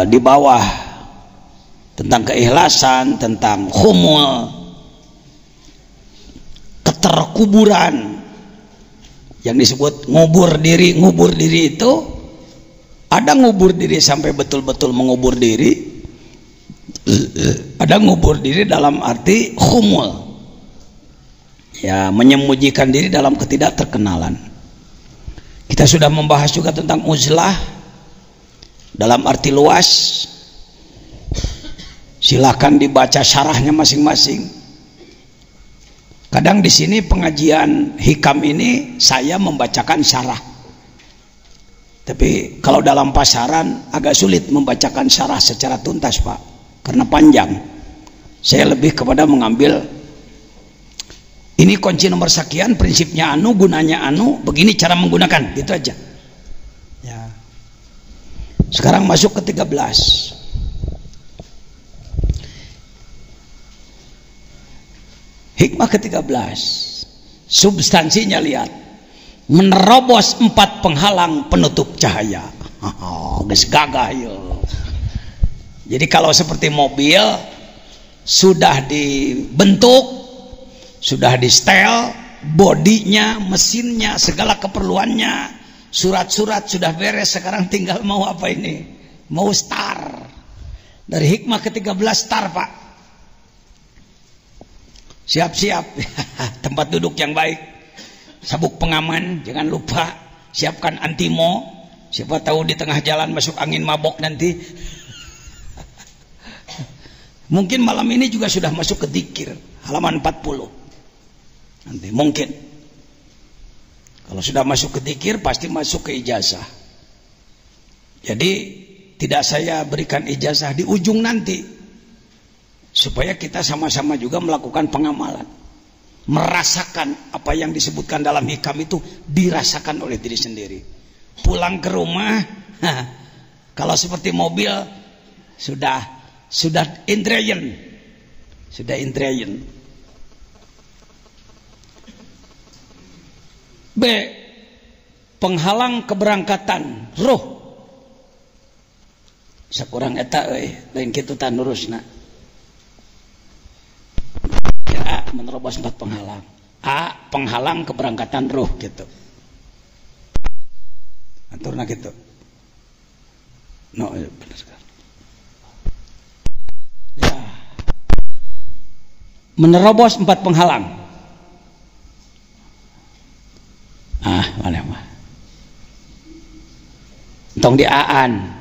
di bawah tentang keikhlasan, tentang khumul, keterkuburan yang disebut ngubur diri. Ngubur diri itu ada ngubur diri sampai betul-betul mengubur diri, ada ngubur diri dalam arti khumul, ya, menyembunyikan diri dalam ketidakterkenalan. Kita sudah membahas juga tentang uzlah dalam arti luas. Silakan dibaca syarahnya masing-masing. Kadang di sini pengajian hikam ini saya membacakan syarah, tapi kalau dalam pasaran agak sulit membacakan syarah secara tuntas, Pak, karena panjang. Saya lebih kepada mengambil ini kunci nomor sekian, prinsipnya anu, gunanya anu, begini cara menggunakan, gitu aja. Ya. Sekarang masuk ke 13. Hikmah ke-13, substansinya lihat, menerobos 4 penghalang penutup cahaya. Geus gagah yo. Jadi kalau seperti mobil sudah dibentuk, sudah di setel, bodinya, mesinnya, segala keperluannya, surat-surat sudah beres, sekarang tinggal mau apa ini? Mau start. Dari hikmah ke-13 start, Pak. Siap-siap tempat duduk yang baik, sabuk pengaman jangan lupa, siapkan antimo, siapa tahu di tengah jalan masuk angin mabok nanti. Mungkin malam ini juga sudah masuk ke dzikir halaman 40 nanti, mungkin kalau sudah masuk ke dzikir pasti masuk ke ijazah. Jadi tidak saya berikan ijazah di ujung nanti, supaya kita sama-sama juga melakukan pengamalan, merasakan apa yang disebutkan dalam hikam itu dirasakan oleh diri sendiri. Pulang ke rumah, kalau seperti mobil sudah indrayan, B, penghalang keberangkatan roh. Sakurang eta lain kitu tan lurusna. Menerobos 4 penghalang. A, penghalang keberangkatan ruh gitu. Aturna gitu. No, ya, benar sekali. Ya. Menerobos 4 penghalang. Mana mah? Tong di aan.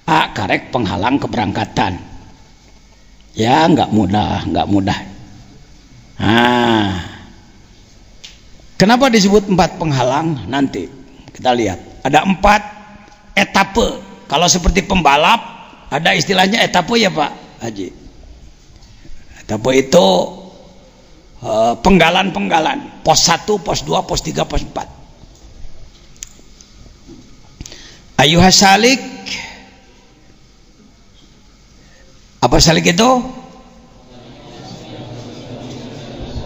A, karek penghalang keberangkatan. Ya, nggak mudah. Kenapa disebut 4 penghalang? Nanti kita lihat. Ada 4 etape. Kalau seperti pembalap ada istilahnya etape ya Pak Haji. Etape itu penggalan. Pos 1, pos 2, pos 3, pos 4. Ayuhas salik. Apa salik itu?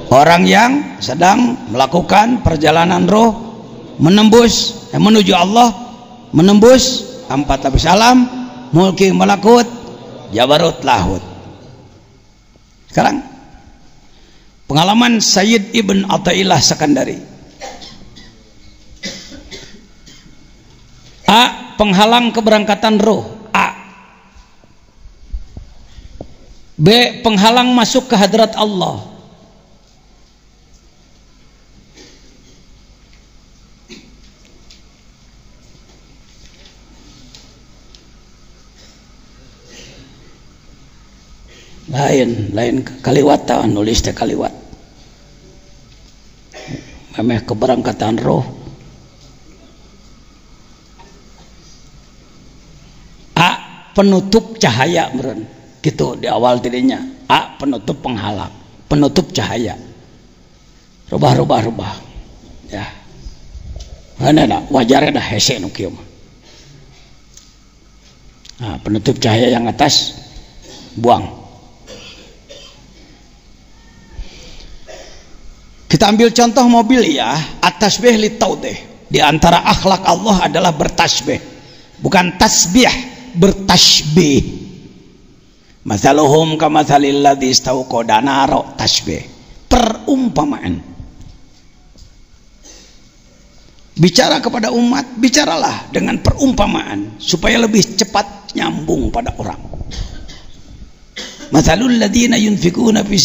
Orang yang sedang melakukan perjalanan roh menembus menuju Allah, menembus 4 lapis alam, mulki, malakut, jabarut, lahut. Sekarang pengalaman Sayyid Ibn Athaillah Sekandari. A, penghalang keberangkatan roh. A. B, penghalang masuk ke hadrat Allah. lain kaliwat, nulis teh kaliwat, memeh keberangkatan roh. A, penutup cahaya meren gitu di awal tidinya. A, penutup penghalang, penutup cahaya, rubah ya, mana wajarnya dah hese nu kieu mah. Nah, penutup cahaya yang atas buang. Kita ambil contoh mobil ya, at-tasbih li taudih. Di antara akhlak Allah adalah bertasbih. bukan tasbih, bertasbih. Mathaluhum kamathalil ladzi istauqada naro, tasbih, perumpamaan. Bicara kepada umat, bicaralah dengan perumpamaan supaya lebih cepat nyambung pada orang. Mathalul ladzina yunfikuna fi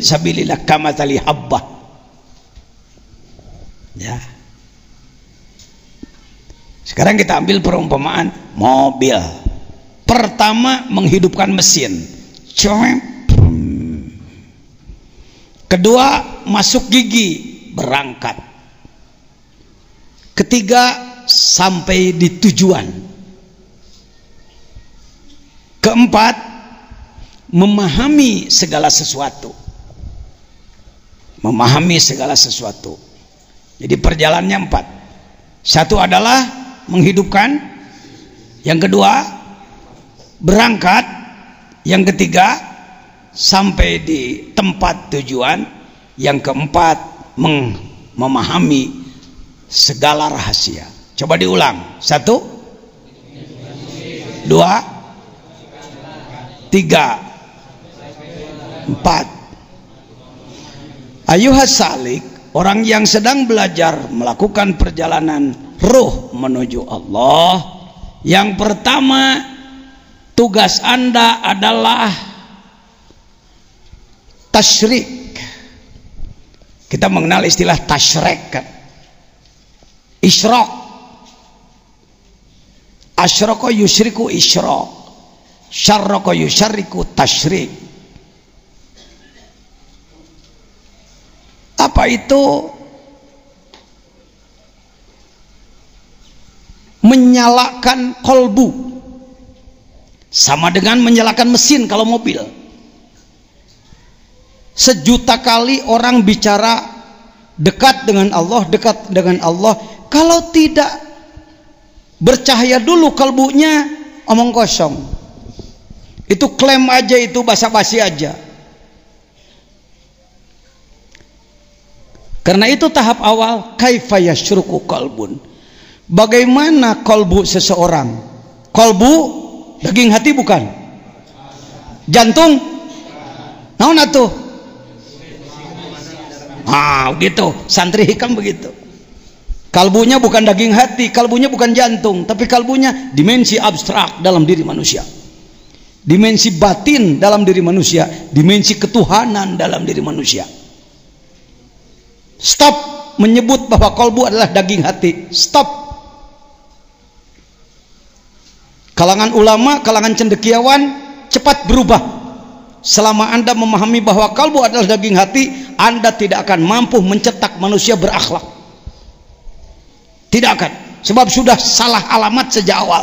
sabilillah kamathali habbah. Ya. Sekarang kita ambil perumpamaan mobil. Pertama, menghidupkan mesin. Kedua, masuk gigi, berangkat. Ketiga, sampai di tujuan. Keempat, memahami segala sesuatu. Memahami segala sesuatu. Jadi perjalanannya 4. Satu adalah menghidupkan. Yang kedua, berangkat. Yang ketiga, sampai di tempat tujuan. Yang keempat, memahami segala rahasia. Coba diulang. 1, 2, 3, 4. Ayuhas salik, orang yang sedang belajar melakukan perjalanan ruh menuju Allah, yang pertama tugas Anda adalah tasyrik. Kita mengenal istilah tasyrik kan? Isyraq. Asyraka yusyriku isyraq. Syarraka yusyarriku tasyrik. Apa itu? Menyalakan kolbu. Sama dengan menyalakan mesin kalau mobil. Sejuta kali orang bicara dekat dengan Allah, dekat dengan Allah. Kalau tidak bercahaya dulu kalbunya, omong kosong. Itu klaim aja, itu basa-basi aja. Karena itu tahap awal, kaifa yasyruku qalbun. Bagaimana kolbu seseorang? Kolbu daging hati bukan? Jantung? Naon atuh? Begitu. Santri hikam begitu. Kalbunya bukan daging hati, kalbunya bukan jantung, tapi kalbunya dimensi abstrak dalam diri manusia. Dimensi batin dalam diri manusia, dimensi ketuhanan dalam diri manusia. Stop menyebut bahwa kolbu adalah daging hati. Stop. Kalangan ulama, kalangan cendekiawan cepat berubah. Selama Anda memahami bahwa kalbu adalah daging hati, Anda tidak akan mampu mencetak manusia berakhlak. Tidak akan. Sebab sudah salah alamat sejak awal.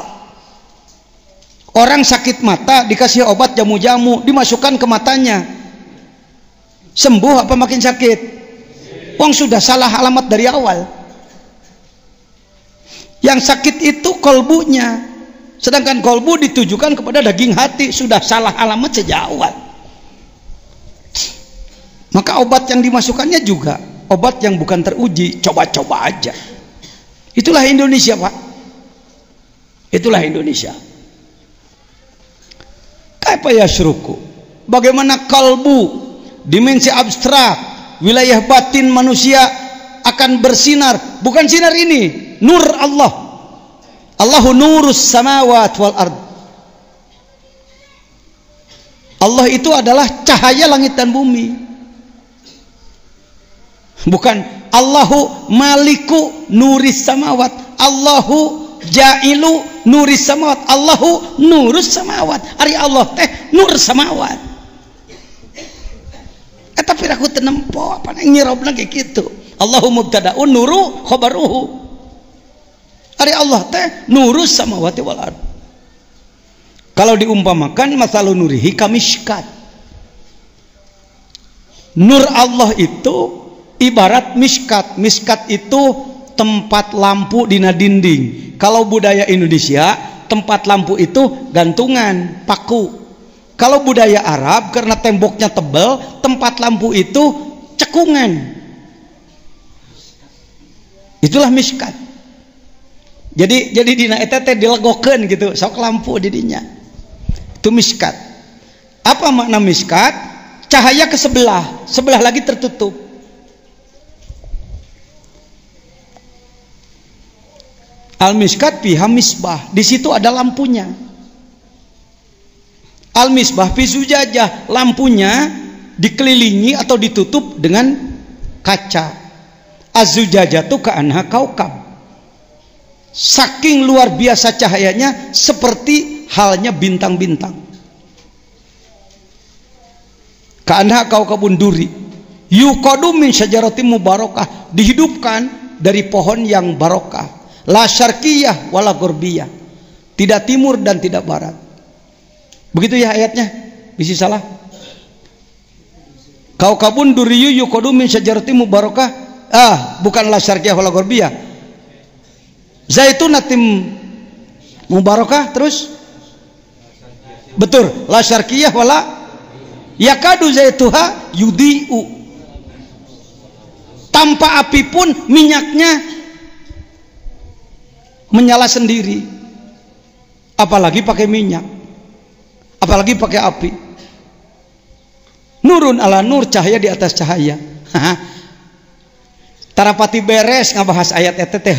Orang sakit mata dikasih obat jamu-jamu, dimasukkan ke matanya. Sembuh apa makin sakit? Wong sudah salah alamat dari awal. Yang sakit itu kolbunya, sedangkan kolbu ditujukan kepada daging hati. Sudah salah alamat sejak awal. Maka obat yang dimasukkannya juga obat yang bukan teruji, coba-coba aja. Itulah Indonesia, Pak. Itulah Indonesia. Kaifa yasyruku? Bagaimana kalbu, dimensi abstrak, wilayah batin manusia akan bersinar. Bukan sinar ini, nur Allah. Allahu nurus samawat wal ard. Allah itu adalah cahaya langit dan bumi. Bukan Allahu maliku nuris samawat, Allahu jailu nuris samawat, Allahu nurus samawat. Ari Allah teh nur samawat. Tapi aku tenempo apa ngirobna kayak gitu. Allahu mubtadaun nuru khabaruhu. Ari Allah teh nurus samawati wal ard. Kalau diumpamakan masalu nurihi kamishkat. Nur Allah itu ibarat miskat. Miskat itu tempat lampu dina dinding. Kalau budaya Indonesia, tempat lampu itu gantungan, paku. Kalau budaya Arab, karena temboknya tebal, tempat lampu itu cekungan. Itulah miskat. Jadi dina eta teh dilegokeun gitu, sok lampu di dinya. Itu miskat. Apa makna miskat? Cahaya ke sebelah lagi tertutup. Al-miskat fiha misbah, di situ ada lampunya. Al-misbah fi zujajah, lampunya dikelilingi atau ditutup dengan kaca. Az-zujajah tu ka'anha kaukab. Saking luar biasa cahayanya seperti halnya bintang-bintang. Ka'anha kaukabun duri. Yuqadu min syajaratin mubarakah, dihidupkan dari pohon yang barokah. La syarqiyah wala gharbiyah, tidak timur dan tidak barat. Begitu ya ayatnya, bisi salah. Kaukabun duriyu yuqadu min syajaratin mubarakah, bukan la syarqiyah wala gharbiyah. Zaitunatim mubarakah, terus betul, la syarqiyah wala yakadu zaituha yudiu, tanpa api pun minyaknya menyala sendiri, apalagi pakai minyak, apalagi pakai api. Nurun ala nur, cahaya di atas cahaya. Tarapati beres ngabahas ayat eta teh.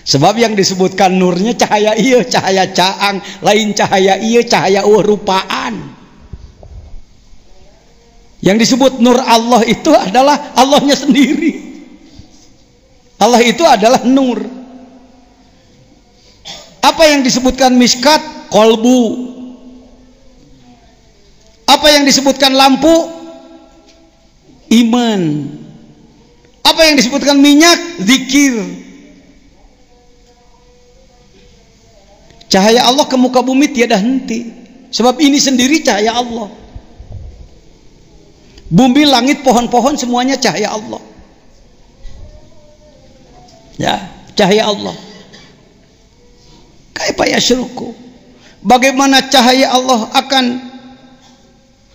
Sebab yang disebutkan nurnya cahaya ieu, cahaya caang, lain cahaya ieu, cahaya rupaan. Yang disebut nur Allah itu adalah Allahnya sendiri. Allah itu adalah nur. Apa yang disebutkan miskat? Kolbu. Apa yang disebutkan lampu? Iman. Apa yang disebutkan minyak? Zikir. Cahaya Allah ke muka bumi tiada henti. Sebab ini sendiri cahaya Allah. Bumi, langit, pohon-pohon semuanya cahaya Allah. Ya, cahaya Allah. Kaifa yasyruku, bagaimana cahaya Allah akan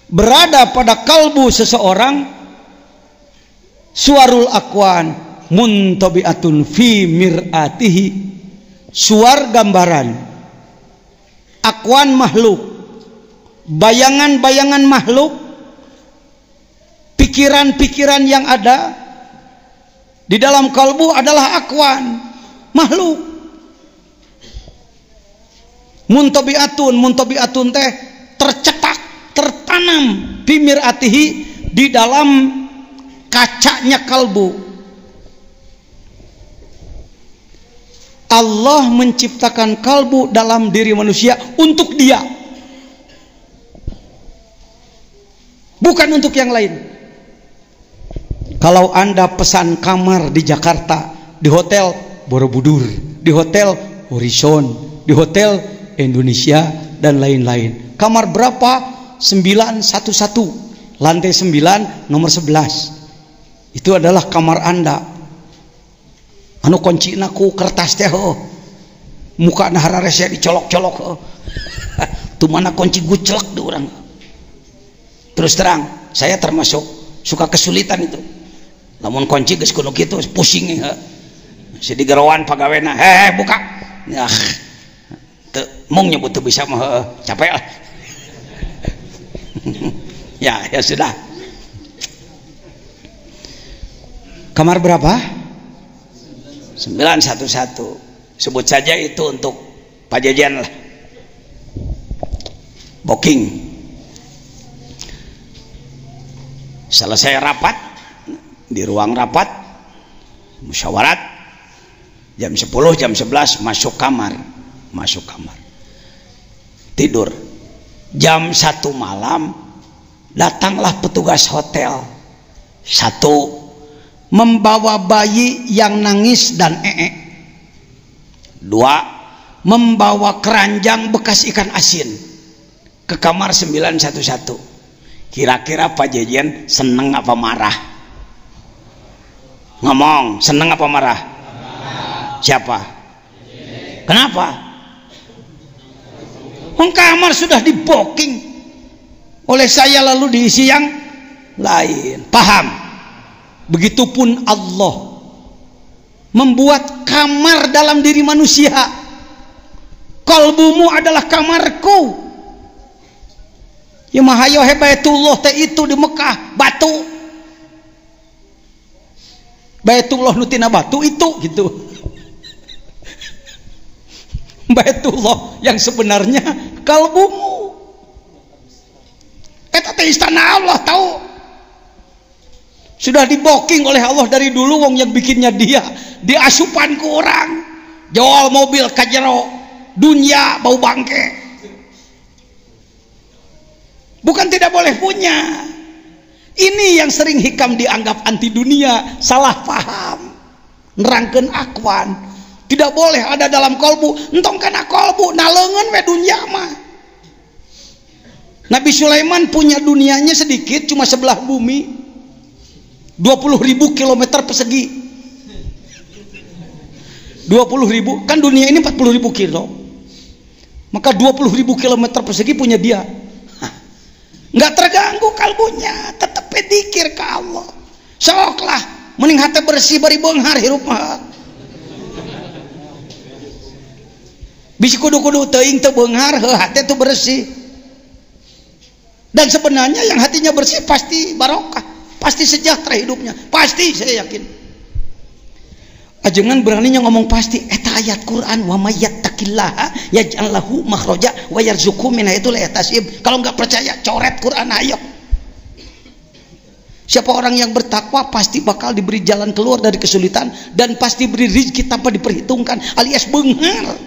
berada pada kalbu seseorang? Suarul akwan muntabi'atun fi mir'atihi, suar gambaran, akwan makhluk, bayangan-bayangan makhluk, pikiran-pikiran yang ada di dalam kalbu adalah akwan, makhluk. Muntabi'atun teh tercetak, tertanam bimir atihi, di dalam kacanya kalbu. Allah menciptakan kalbu dalam diri manusia untuk dia, bukan untuk yang lain. Kalau Anda pesan kamar di Jakarta, di hotel Borobudur, di hotel Horizon, di hotel Indonesia dan lain-lain. Kamar berapa? 911, lantai 9, nomor 11. Itu adalah kamar Anda. Anu kuncina ku kertas teh, muka nahara rese dicolok-colok. Tuh mana kunci gucelek di orang. Terus terang, saya termasuk suka kesulitan itu. Namun kunci geus kuno kitu pusing ya. Si digerawan pagawena, buka. Ya. Teu mung nyebut teu bisa mah capek lah. Ya sudah. Kamar berapa? 911. Sebut saja itu untuk Pak Jajan lah. Booking. Selesai rapat, di ruang rapat musyawarat, jam 10 jam 11 masuk kamar tidur. Jam 1 malam datanglah petugas hotel, 1 membawa bayi yang nangis dan 2 membawa keranjang bekas ikan asin ke kamar 911. Kira-kira Pak Jejen seneng apa marah? Ngomong, seneng apa marah? Siapa? Kenapa? Kamar sudah di booking oleh saya lalu diisi yang lain. Paham? Begitupun Allah. membuat kamar dalam diri manusia. Kalbumu adalah kamarku. Ya mahayo Baitullah teh itu di Mekah batu. Baitullah nutina batu itu gitu. Baitullah yang sebenarnya kalbumu. Eta teh istana Allah tahu. Sudah diboking oleh Allah dari dulu, wong yang bikinnya dia. Diasupan ke orang. Jual mobil kajero, dunia bau bangke. Bukan tidak boleh punya. Ini yang sering hikam dianggap anti dunia, salah paham. Nerangkeun akwan. Tidak boleh ada dalam kolbu. Entong kana kolbu nalengan we dunia mah. Nabi Sulaiman punya dunianya sedikit, cuma sebelah bumi. 20.000 kilometer persegi. 20.000, kan dunia ini 40.000 kilo. Maka 20.000 kilometer persegi punya dia. Nggak terganggu kalbunya, tetap pedikir ke Allah. Soklah, mending hati bersih bari beunghar hirup mah. Bisi kudu-kudu teuing teu beunghar, hati itu bersih. Dan sebenarnya yang hatinya bersih pasti barokah, pasti sejahtera hidupnya, pasti, saya yakin. Ajengan beraninya ngomong pasti. Eta ayat Quran, wa may yattaqillaha yaj'al lahu makhraja wa yarzuqhu min haitsu la yahtasib. Kalau nggak percaya coret Quran, ayo. Siapa orang yang bertakwa pasti bakal diberi jalan keluar dari kesulitan dan pasti beri rezeki tanpa diperhitungkan, alias beunghar.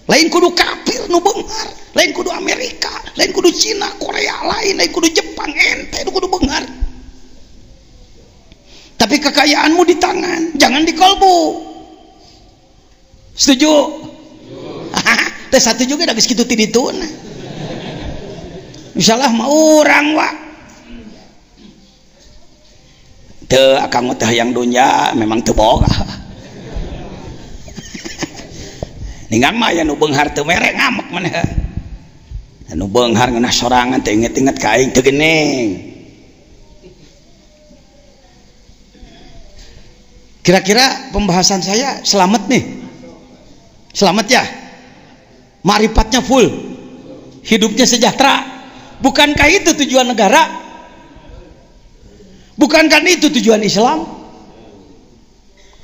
Lain kudu kafir nu beunghar, lain kudu Amerika, lain kudu Cina, Korea, lain kudu Jepang, ente kudu beunghar. Tapi kekayaanmu di tangan, jangan di kolbu. Setuju? Teh satu juga dah kitu ti dituna. Insyaallah mah urang wa. Teu akang teh yang dunya memang teu boga. Ningan mah aya nu beunghar teu mere ngamek maneh. Nu beunghar ngeunah sorangan teh inget-inget ka aing teu geuning. Kira-kira pembahasan saya selamat nih? Selamat ya? Ma'rifatnya full, hidupnya sejahtera. Bukankah itu tujuan negara? Bukankah itu tujuan Islam?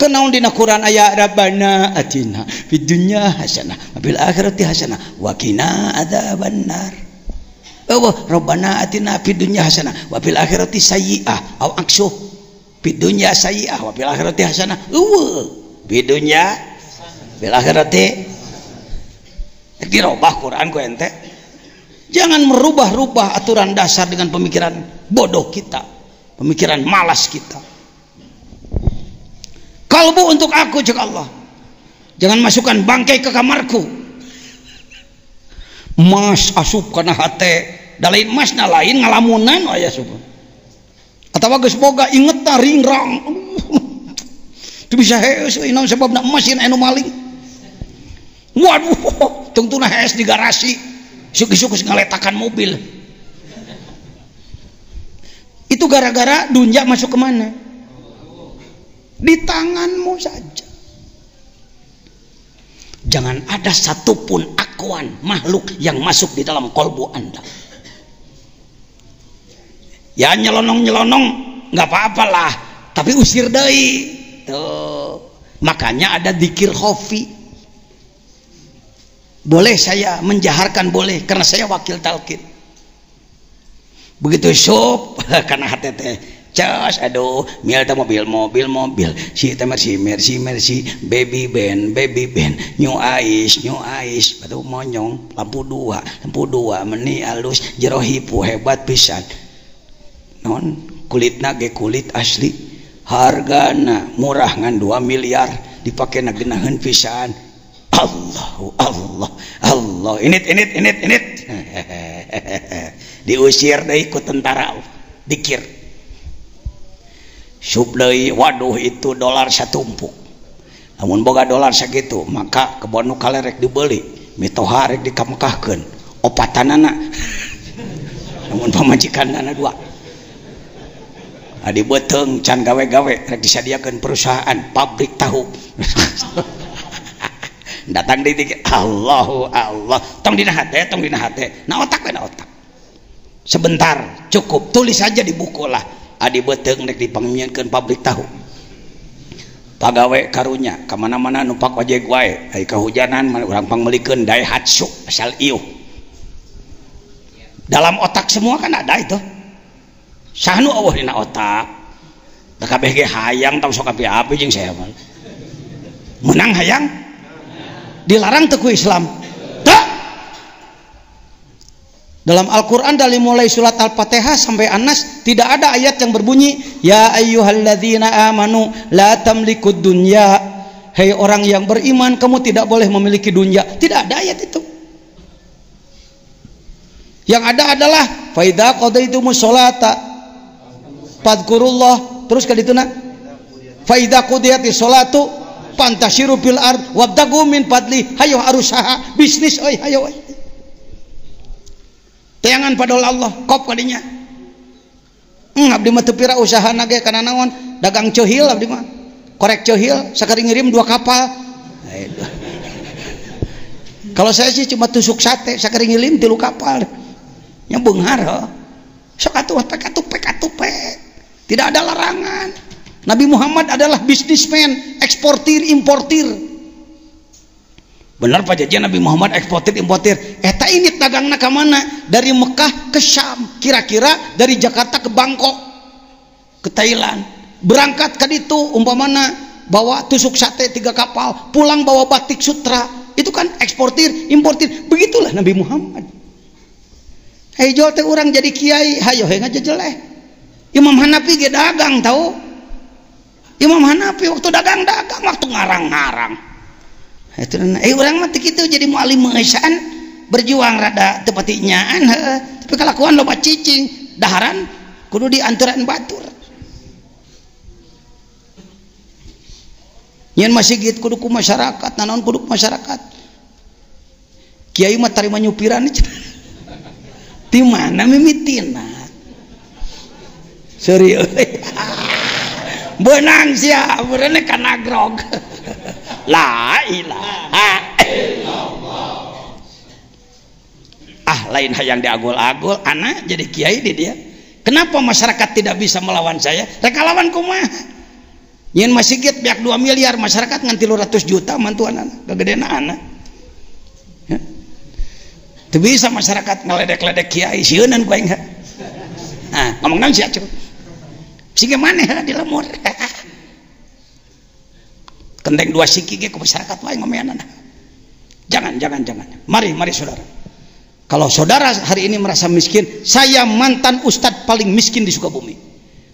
Kenaun dina Quran aya Rabbana atina fid dunya hasanah wa fil akhirati hasanah wa qina adzabannar. Rabbana atina fid dunya hasanah wa fil akhirati sayyi'ah aw aksuh. Fid dunya sayyi'ah wa fil akhirati hasanah. Fid dunya fil akhirati. Dirubah Quran ku ente. Jangan merubah-rubah aturan dasar dengan pemikiran bodoh kita, pemikiran malas kita. Kalbu untuk aku cek Allah. Jangan masukkan bangkai ke kamarku. Mas asup kana hate, da lain masna lain ngalamunan aya asup. Atawa geus boga inget ringrang. Teu bisa heus euy naon sababna emas yen anu maling. Waduh, tungtuna hees di garasi. Suk-suk ngaletakan mobil. Itu gara-gara dunia masuk kemana? Di tanganmu saja. Jangan ada satupun akuan makhluk yang masuk di dalam kolbu Anda. Ya nyelonong-nyelonong nggak apa-apalah, tapi usir deui. Tuh. Makanya ada dzikir khofi. Boleh saya menjaharkan, boleh, karena saya wakil talqin. Begitu sup karena hati teh cas, aduh mial teh mobil si teh mercy baby band new ice batu monyong lampu dua meni alus jero hipu hebat pisan non kulitna ge kulit asli hargana murah ngan 2 miliar dipake nagenaheun pisan. Allah init diusir deui ku tentara dikir sub deui. Waduh itu dolar satumpuk, namun boga dolar sakitu maka kebon nu kalerek dibeli mitoha rek dikamekahkeun opatanana namun pamajikanana 2 adi beteng can gawe-gawe rek disadiakeun perusahaan pabrik tahu. Datang di Allahu Allah tong dina hate na otak we na otak sebentar cukup tulis saja di buku lah adi beteng rek dipangmieunkeun pabrik tahu pagawe karunya kamana-mana numpak ojek wae ai kahujanan urang pangmelikeun Daihatsu asal ieuh dalam otak semua kan ada itu sahnu eueuh dina otak da kabeh ge hayang tong sok api-api jeung saya mah menang hayang dilarang teu ku Islam tak dalam Al-Quran dari mulai surat Al-Fatihah sampai An-Nas tidak ada ayat yang berbunyi ya ayyuhalladzina amanu la tamlikud dunya hei orang yang beriman kamu tidak boleh memiliki dunia tidak ada ayat itu yang ada adalah fa idza qadaitumus sholata fadhkurullah terus ka dituna fa idza qudiyatis sholatu pantasyiru fil ard wabtagu min fadli hayo arusaha bisnis euy hayo euy tayangan padol Allah kop kadinya abdi mah teu pira usahana ge kana naon dagang ceuhil abdi mah korek ceuhil sakari ngirim 2 kapal kalau saya sih cuma tusuk sate sakari ngirim 3 kapal nya beunghar sok atuh pek tidak ada larangan. Nabi Muhammad adalah bisnismen eksportir importir benar Pak Jajan Nabi Muhammad eksportir importir eta ini dagangna ka mana dari Mekah ke Syam kira-kira dari Jakarta ke Bangkok ke Thailand berangkat ka ditu umpamana bawa tusuk sate 3 kapal pulang bawa batik sutra itu kan eksportir importir begitulah Nabi Muhammad hei jol teh urang jadi kiai hayo he ngajejeleh Imam Hanafi ge dagang tahu Imam Hanafi waktu dagang-dagang waktu ngarang-ngarang itu urang mah kitu jadi mualim meusan berjuang rada teu pati nyaan tapi kalakuan loba cicing daharan kudu dianturan batur nyen masjid kudu ku masyarakat nanaon kudu ku masyarakat kiai mah tarima nyupiran di mana mimitina serius benang sia beureunh kana grog la ilaha illallah lain hayang diagul-agul anak jadi kiai di dia kenapa masyarakat tidak bisa melawan saya rek lawan kumaha nyen masjid biak 2 miliar masyarakat ngan 300 juta mantuan anak gagedena anak ya. Teu bisa masyarakat ngeledek-ledek kiai sieunan ku aing ngomong naon sia cukup sehingga mana di lemur kendeng 2 siki ke masyarakat wae ngomean jangan mari saudara kalau saudara hari ini merasa miskin saya mantan ustadz paling miskin di Sukabumi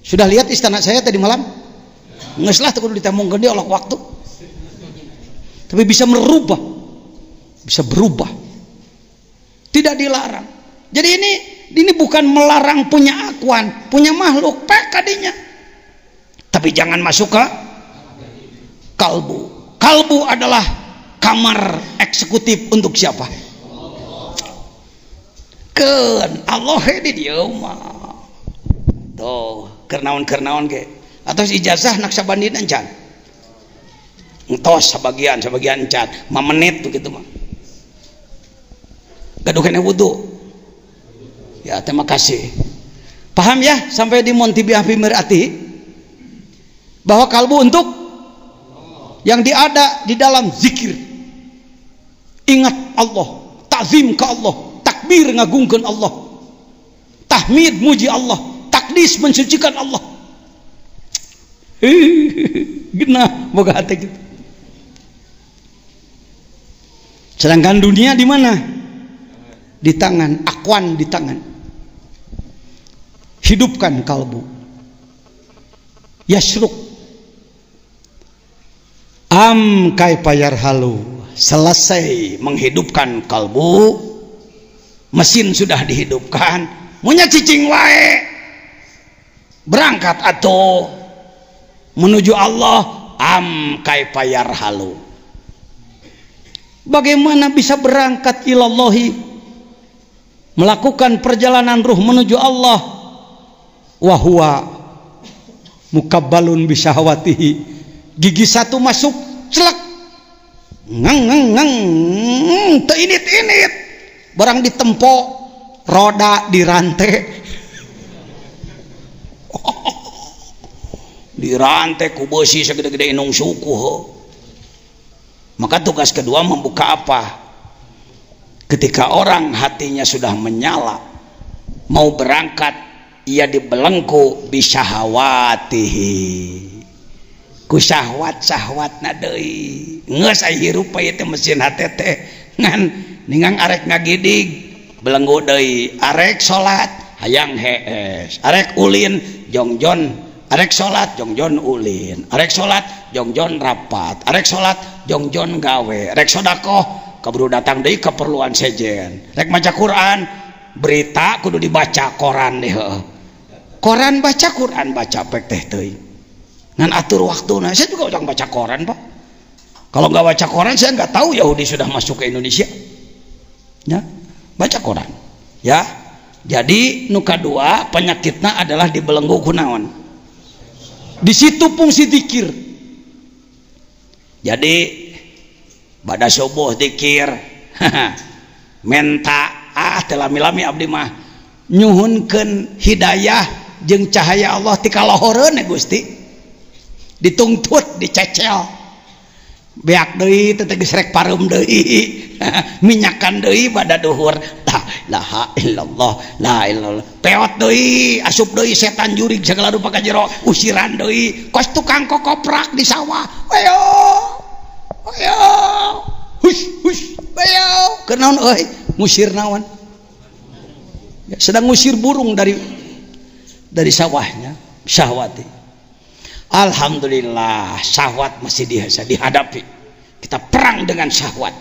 sudah lihat istana saya tadi malam ngeus lah kudu ditamungkeun dia oleh waktu tapi bisa berubah tidak dilarang jadi ini bukan melarang punya akuan, punya makhluk pek kadinya. Tapi jangan masuk ke kalbu. Kalbu adalah kamar eksekutif untuk siapa? Keun Allah di dieu mah. Tuh, kernaon ge. Atau ijazah nak sabandin encan. Entos sebagian encan, 5 menit begitu mah. Gaduh kene wudu. Ya terima kasih paham ya sampai di Montibiapi Mirati bahwa kalbu untuk yang diada di dalam zikir ingat Allah ta'zim ke Allah takbir ngagungkeun Allah tahmid muji Allah takdis mensucikan Allah genah boga hati gitu sedangkan dunia di mana di tangan akwan di tangan hidupkan kalbu yasruk kaifa yarhalu selesai menghidupkan kalbu mesin sudah dihidupkan munya cicing wae berangkat atau menuju Allah kaifa yarhalu bagaimana bisa berangkat ilallahi melakukan perjalanan ruh menuju Allah wahwa mukabbalun bisyahwatihi, gigi satu masuk celak ngang ngang ngang teu init-init barang ditempo roda dirantai dirantai ku besi segede-gede inung suku. Maka tugas kedua membuka apa? Ketika orang hatinya sudah menyala mau berangkat, ia dibelenggu bisyahawatihi, ku syahwat-syahwatna deui. Geus aya hirup ieu teh mesin hate teh ngan ningang arek ngagidig belenggu deui, arek salat hayang hees, arek ulin jongjon, arek salat jongjon ulin, arek salat jongjon rapat, arek salat jongjon gawe, rek sedekah kaburu datang deui keperluan sejen, rek maca Quran berita kudu dibaca koran deh, koran baca Quran baca pek teh teuing ngan atur waktuna. Saya juga udah baca koran Pak, kalau nggak baca koran saya nggak tahu Yahudi sudah masuk ke Indonesia ya, baca koran ya. Jadi nuka dua penyakitnya adalah dibelenggu kunaon, di situ fungsi zikir. Jadi pada subuh zikir menta telah milami abdi mah nyuhunkeun hidayah jeung cahaya Allah ti kalohoreun Gusti, ditungtut dicecel beak deui teh geus rek pareum deui minyakan deui pada duhur la ilaha illallah la ilallah peot deui asup deui setan jurig segala rupa ka jero usiran deui kos tukang kokoprak di sawah ayo ayo hush hush ayo kenaon euy ngusir naon ya, sedang ngusir burung dari sawahnya syahwati. Alhamdulillah syahwat masih bisa dihadapi, kita perang dengan syahwat,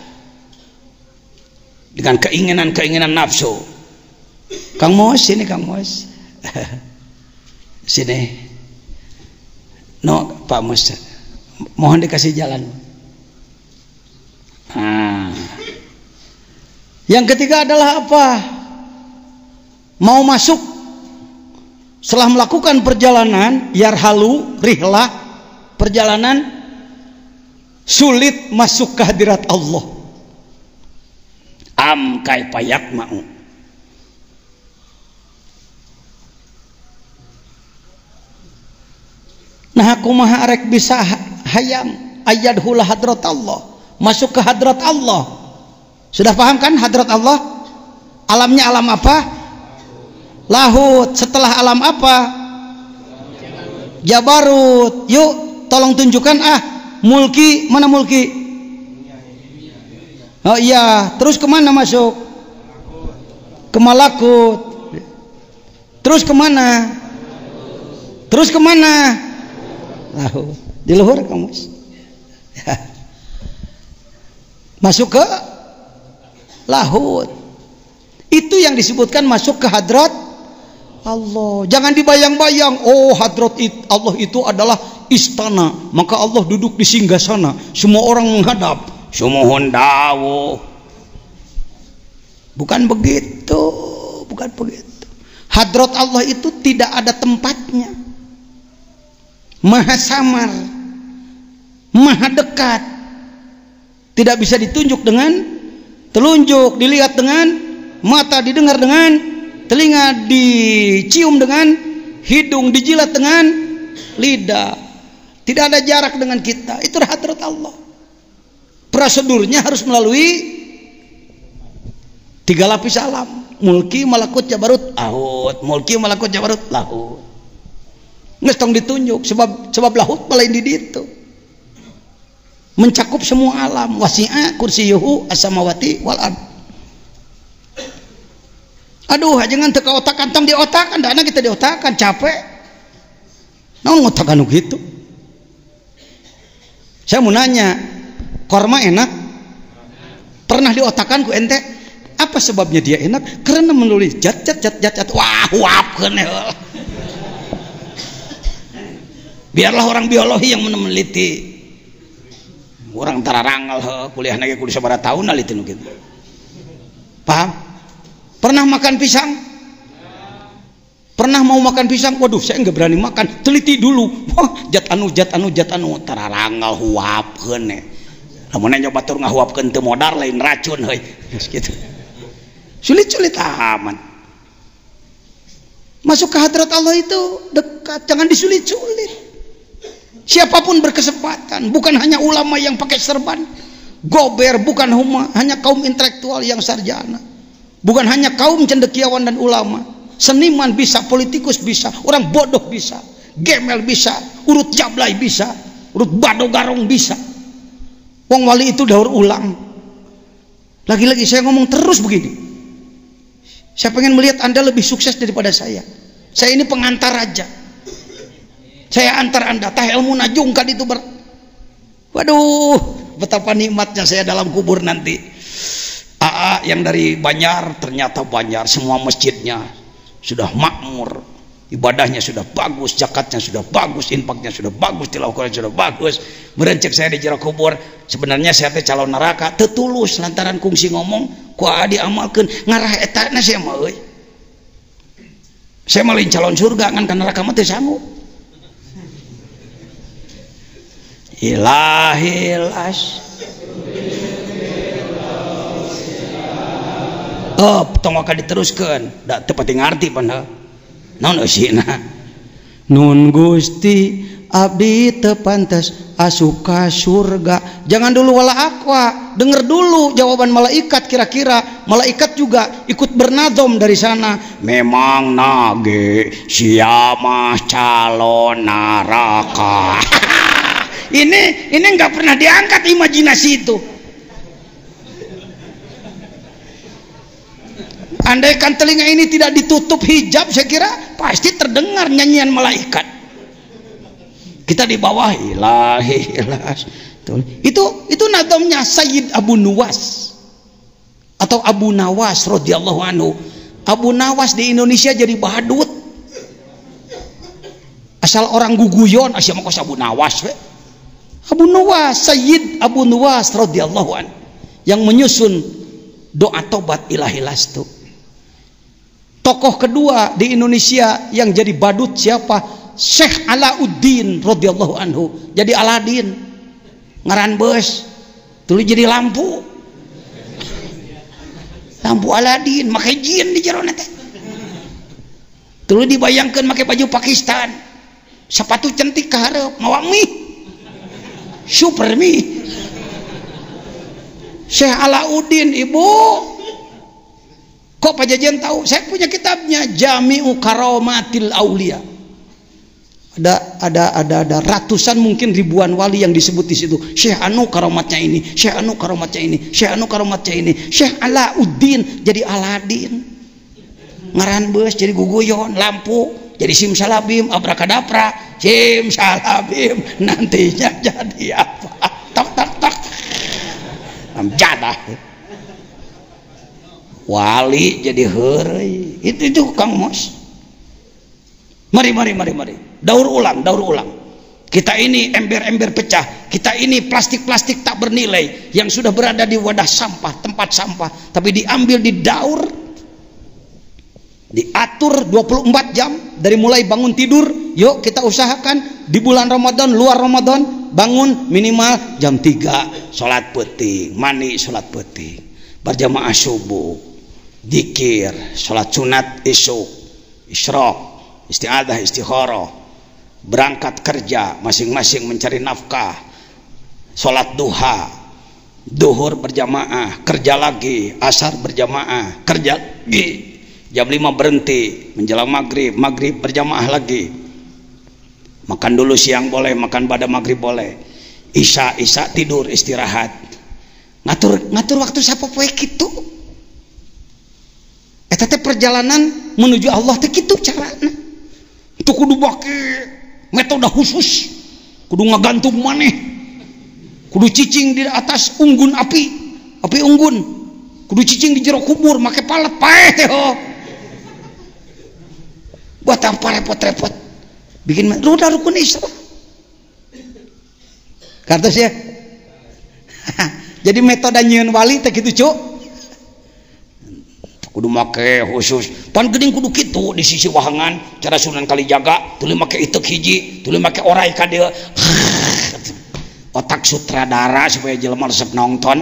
dengan keinginan nafsu. Kang Mos sini, Kang Mos sini, no Pak Mos mohon dikasih jalan. Yang ketiga adalah apa? Mau masuk setelah melakukan perjalanan yarhalu rihlah perjalanan sulit masuk ke hadirat Allah. Am kaifa yatma'u, nah kumaha arek bisa hayang ayadhul hadrat Allah, masuk ke hadrat Allah. Sudah paham kan hadrat Allah? Alamnya alam apa? Lahut. Setelah alam apa? Jabarut. Yuk tolong tunjukkan mulki, mana mulki? Oh iya, terus kemana masuk? Ke malakut. Terus kemana? Terus kemana? Lahut. Di luhur kamu masuk ke lahut. Itu yang disebutkan masuk ke hadrat Allah. Jangan dibayang-bayang, oh hadrat Allah itu adalah istana, maka Allah duduk di singgasana, semua orang menghadap, sumuhun dawuh. Bukan begitu, bukan begitu. Hadrat Allah itu tidak ada tempatnya, maha samar, maha dekat, tidak bisa ditunjuk dengan telunjuk, dilihat dengan mata, didengar dengan telinga, dicium dengan hidung, dijilat dengan lidah. Tidak ada jarak dengan kita. Itu hadrat Allah. Prosedurnya harus melalui 3 lapis alam: mulki, malakut, jabarut, lahut. Mulki, malakut, jabarut, lahut. Nges tong ditunjuk sebab lahut lain di ditu. Mencakup semua alam. Wasi'a kursiyuhu as-samawati wal ard. Aduh, jangan teka otakan, tong diotakan, dana kita diotakan, capek. Naon ngotakan gitu? Saya mau nanya, korma enak? Pernah diotakan ku ente? Apa sebabnya dia enak? Karena menulis jat. Wah, wapkeun heul. Biarlah orang biologi yang meneliti. Orang tararangal kuliah lagi kuliah sabaraha tahun naliti nu kitu. Paham? Pernah makan pisang? Pernah mau makan pisang, waduh saya nggak berani makan, teliti dulu. Wah, jat anu tararangal huapkeun we. Lamun nyoba tur ngahuapkeun teu modar lain racun heuy. Geus kitu. Sulit-sulit amat. Masuk ke hadrat Allah itu dekat, jangan disulit-sulit. Siapapun berkesempatan, bukan hanya ulama yang pakai serban, gober, bukan hanya kaum intelektual yang sarjana, bukan hanya kaum cendekiawan dan ulama. Seniman bisa, politikus bisa, orang bodoh bisa, gemel bisa, urut jablay bisa, urut bado garong bisa. Wong wali itu daur ulang. Lagi-lagi saya ngomong terus begini. Saya pengen melihat Anda lebih sukses daripada saya. Saya ini pengantar aja. Saya antar Anda, tah ilmu najungkan itu waduh, betapa nikmatnya saya dalam kubur nanti. AA yang dari Banjar, ternyata Banjar semua masjidnya sudah makmur, ibadahnya sudah bagus, zakatnya sudah bagus, infaknya sudah bagus, tilawah sudah bagus. Merencek saya di jero kubur, sebenarnya saya teh calon neraka, teu tulus lantaran kungsi ngomong ku diamalkeun ngarah eta na saya mah euy. Saya mah lain calon surga ngan ka neraka mah teu sanggup. Ilahilas. Oh, tong ka diteruskeun, da teu pati ngarti pan. Naon eusina? Nun Gusti abdi teu pantes asup ka surga. Jangan dulu wala aqwa, denger dulu jawaban malaikat. Kira-kira malaikat juga ikut bernazom dari sana. Memang nage siamah calon neraka. ini enggak pernah diangkat imajinasi itu. Andaikan telinga ini tidak ditutup hijab, saya kira pasti terdengar nyanyian malaikat. Kita di bawah ilahilas. Itu nazamnya Sayyid Abu Nuwas atau Abu Nawas radhiyallahu anhu. Abu Nawas di Indonesia jadi badut. Asal orang guguyon, asal mah kos Abu Nawas we. Abu Nuwas, Sayyid Abu Nuwas radhiyallahu anhu yang menyusun doa tobat ilahilas itu. Tokoh kedua di Indonesia yang jadi badut siapa? Syekh Alauddin radhiyallahu anhu. Jadi Aladin. Ngaran beus. Tuluy jadi lampu. Lampu Aladin, make jin di jero teh. Tuluy dibayangkeun make baju Pakistan. Sepatu cantik ka hareup, mawa mie. Super mie. Syekh Alauddin, Ibu. Kok Pak Jajan tahu? Saya punya kitabnya Jami'u Karomatil Aulia. Ada ratusan mungkin ribuan wali yang disebut di situ. Syekh anu karomatnya ini, Syekh anu karomatnya ini, Syekh anu karomatnya ini. Syekh Alauddin jadi Aladin. Ngaran beus jadi guguyon, lampu jadi simsalabim, abrakadabra, simsalabim, nantinya jadi apa? Tak. Amjadah. Wali jadi heureuy. Itu Kang Mos. Mari. Daur ulang. Kita ini ember-ember pecah. Kita ini plastik-plastik tak bernilai yang sudah berada di wadah sampah, tempat sampah, tapi diambil, didaur, diatur 24 jam dari mulai bangun tidur. Yuk kita usahakan di bulan Ramadan, luar Ramadan, bangun minimal jam 3, salat penting, mandi salat penting, berjamaah subuh, dzikir, salat sunat isuk, isyraq, isti'adzah, istikharah, berangkat kerja, masing-masing mencari nafkah, salat duha, duhur berjamaah, kerja lagi, asar berjamaah, kerja lagi, jam 5 berhenti, menjelang maghrib berjamaah lagi, makan dulu siang boleh, makan pada maghrib boleh, isya tidur istirahat, ngatur waktu sapopoe kitu. Eta teh perjalanan menuju Allah teh kitu carana. Itu kudu bake metode khusus, kudu ngagantung maneh, kudu cicing di atas unggun api unggun, kudu cicing di jero kubur make palet paeh teh ho. Buat apa repot-repot bikin roda rukun Islam kartos ya. Jadi metode nyieun wali teh kitu cuk. kudu make khusus pan geuning kudu kitu di sisi wahangan cara Sunan Kalijaga tuluy make itek hiji tuluy make orai ka dieu otak sutradara supaya jelema resep nonton.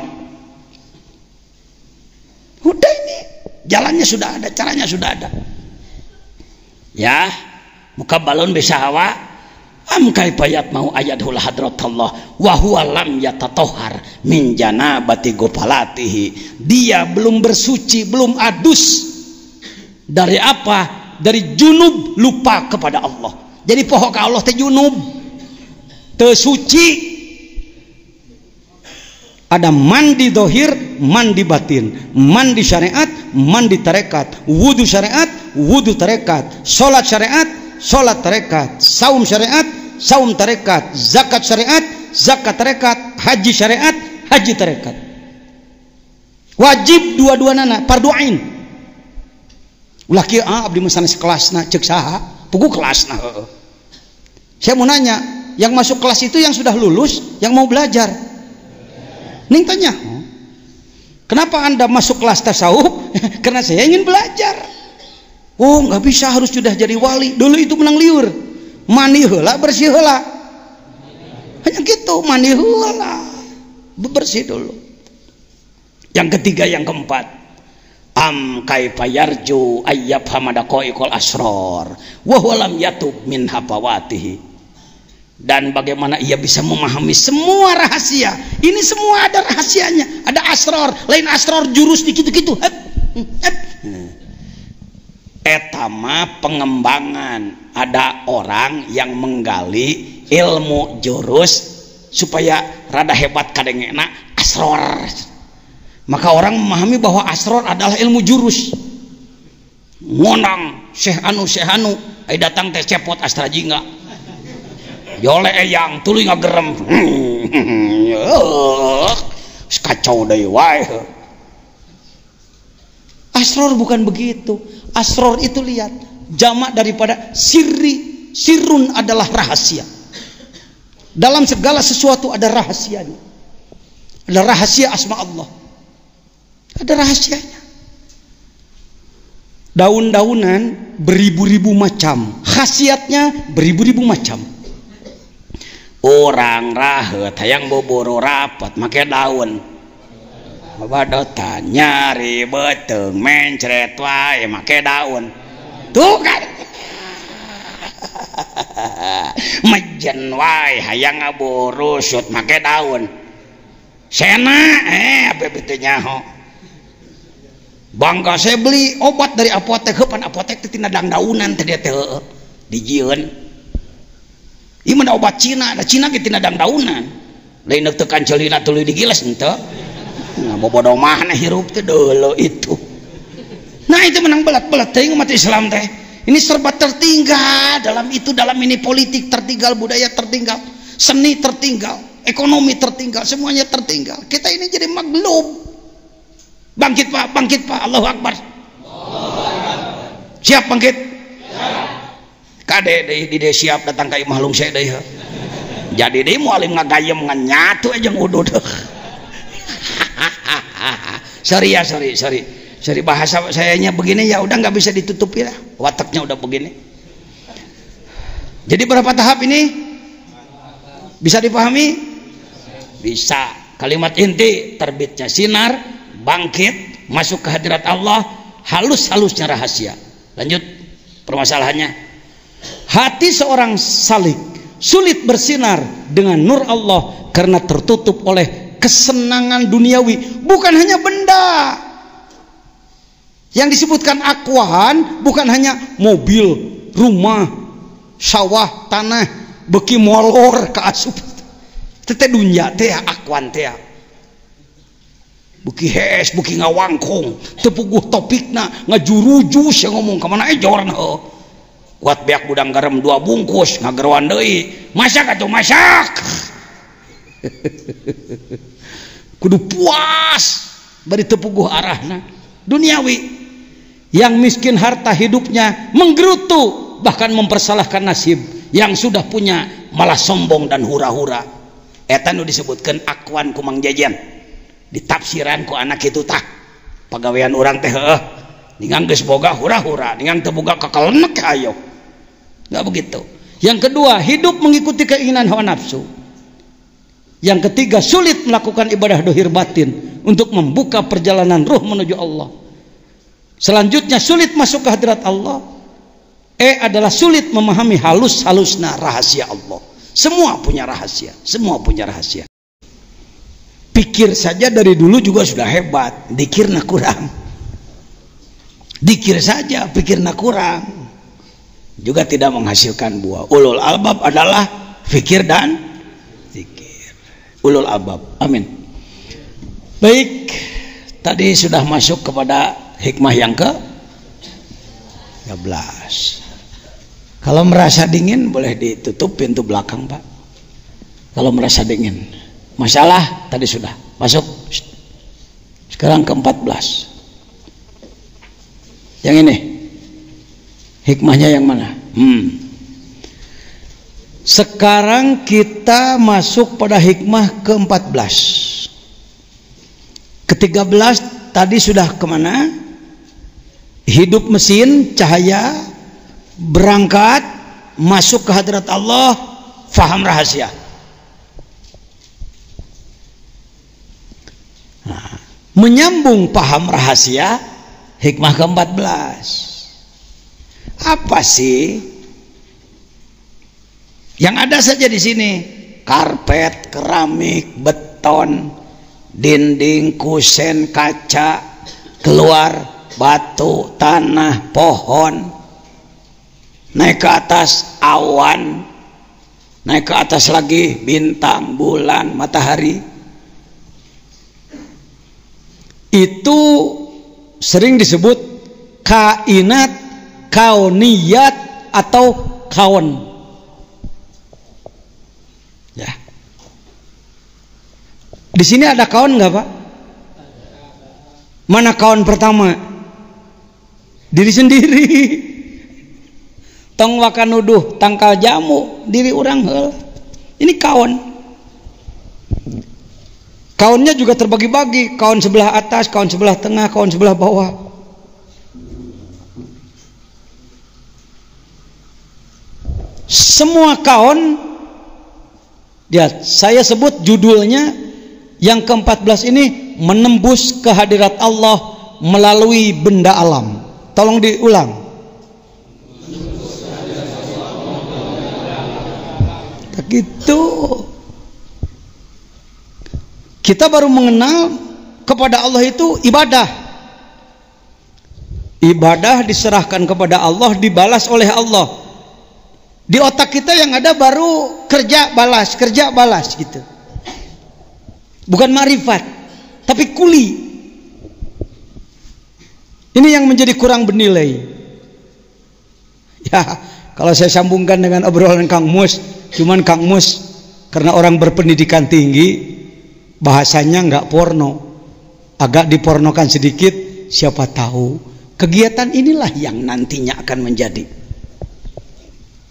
Udah ini jalannya sudah ada, caranya sudah ada ya. Muka balon bisa hawa am kaifayat mau ayatul hadratullah wa huwa lam yatatohar min janabati gopalatihi. Dia belum bersuci, belum adus dari apa? Dari junub, lupa kepada Allah. Jadi poho ka Allah teh junub teu suci. Ada mandi dohir, mandi batin, mandi syariat, mandi tarekat, wudu syariat, wudu tarekat, sholat syariat, sholat tarekat, saum syariat, saum tarekat, zakat syariat, zakat tarekat, haji syariat, haji tarekat. Wajib dua-duana fardu ain. Ulah kieu abdi mah sanes kelasna ceuk saha? Pugu kelasna. Saya mau nanya, yang masuk kelas itu yang sudah lulus, yang mau belajar. Ning tanya, kenapa Anda masuk kelas tasawuf? Karena saya ingin belajar. Oh, nggak bisa, harus sudah jadi wali. Dulu itu menang liur. Mani heula, bersih heula. Hanya gitu, mani heula. Bersih dulu. Yang ketiga, yang keempat. Am kaifa yarju ayyab hamadaqaiqul asrar wa huwa lam yatub min hafawatihi. Dan bagaimana ia bisa memahami semua rahasia. Ini semua ada rahasianya, ada asror. Lain asror jurus dikitu-kitu. Etama pengembangan. Ada orang yang menggali ilmu jurus supaya rada hebat kadengena asror. Maka orang memahami bahwa asror adalah ilmu jurus. Ngonang Syekh Anu ai datang teh cepot astra jingga. Yole eyang tuluy ngagerem kacau deui wae. Asror bukan begitu. Asror itu lihat jamak daripada sirri. Sirrun adalah rahasia. Dalam segala sesuatu ada rahasianya. Ada rahasia asma Allah, ada rahasianya. Daun-daunan beribu-ribu macam, khasiatnya beribu-ribu macam. Orang rahet hayang boboro rapat make daun babadotan nyari beteng mencret wae make daun tuh kan. Mejen wae hayang ngaboro sut make daun sena apa betul nyaho bangga saya beli obat dari apotek pan apotek teh tina daunan teh dia teh dijieun. Ieu mah obat Cina, da Cina ge tina daunan. Lain teu kancelina tuluy digiles henteu. Nah, bobodo mah hirup teh deuleu itu. Nah, itu menang belat-belat teuing umat Islam teh. Ini serba tertinggal dalam itu, dalam ini politik tertinggal, budaya tertinggal, seni tertinggal, ekonomi tertinggal, semuanya tertinggal. Kita ini jadi maglum. Bangkit Pak, Allahu Akbar. Siap bangkit? Siap. Kade di siap datang ka imah lung saya deui. Jadi deui mualim ngagayem nganyatu aja ngudud. Sorry bahasa sayanya begini ya udah nggak bisa ditutupi lah. Wataknya udah begini. Jadi berapa tahap ini? Bisa dipahami? Bisa. Kalimat inti terbitnya sinar, bangkit, masuk ke hadirat Allah, halus-halusnya rahasia. Lanjut permasalahannya. Hati seorang salik sulit bersinar dengan nur Allah karena tertutup oleh kesenangan duniawi. Bukan hanya benda yang disebutkan akuan, bukan hanya mobil, rumah, sawah, tanah, beki molor ke asup. Tete dunya teh akuan teh. Buki hes, buki ngawangkong, tepuguh topikna ngajuruju sia ngomong ka mana jorna. Kuat beak budang garam 2 bungkus ngageruan deui. Masak atuh masak. Kudu puas bari tepuguh arahna. Duniawi. Yang miskin harta hidupnya menggerutu, bahkan mempersalahkan nasib. Yang sudah punya malah sombong dan hura-hura. Eta nu disebutkeun akuan ku Mang Jajan. Ditafsiran ku anak itu tah. Pagawean urang teh heueuh. Ningan geus boga hura-hura, ningan teu boga kakalenek ayo. Enggak begitu. Yang kedua, hidup mengikuti keinginan hawa nafsu. Yang ketiga, sulit melakukan ibadah dohir batin untuk membuka perjalanan ruh menuju Allah. Selanjutnya, sulit masuk ke hadirat Allah. Adalah sulit memahami halus-halusna rahasia Allah. Semua punya rahasia, semua punya rahasia. Pikir saja dari dulu juga sudah hebat, dikirna kurang. Dikir saja, pikirna kurang, juga tidak menghasilkan buah. Ulul albab adalah fikir dan zikir. Ulul albab, amin. Baik, tadi sudah masuk kepada hikmah yang ke-13. Kalau merasa dingin boleh ditutup pintu belakang, Pak. Kalau merasa dingin. Masalah tadi sudah masuk. Sekarang ke-14. Yang ini hikmahnya yang mana? Sekarang kita masuk pada hikmah ke-14. Ke-13 tadi sudah kemana? Hidup mesin, cahaya, berangkat, masuk ke hadirat Allah, faham rahasia. Nah, menyambung paham rahasia, hikmah ke-14. Apa sih yang ada saja di sini? Karpet, keramik, beton, dinding, kusen, kaca, keluar, batu, tanah, pohon, naik ke atas awan, naik ke atas lagi bintang, bulan, matahari. Itu sering disebut kainat, kauniyat atau kaun. Ya. Di sini ada kaun nggak, Pak? Mana kaun pertama? Diri sendiri. Tong wakan nuduh tangkal jamu diri orang heul. Ini kaun. Kaunnya juga terbagi-bagi, kaun sebelah atas, kaun sebelah tengah, kaun sebelah bawah. Semua kaun, lihat, saya sebut judulnya yang ke-14 ini menembus kehadirat Allah melalui benda alam. Tolong diulang. Begitu. Kita baru mengenal kepada Allah itu ibadah. Ibadah diserahkan kepada Allah, dibalas oleh Allah. Di otak kita yang ada baru kerja balas gitu. Bukan marifat, tapi kuli. Ini yang menjadi kurang bernilai. Ya, kalau saya sambungkan dengan obrolan Kang Mus, cuman Kang Mus karena orang berpendidikan tinggi, bahasanya nggak porno, agak dipornokan sedikit. Siapa tahu kegiatan inilah yang nantinya akan menjadi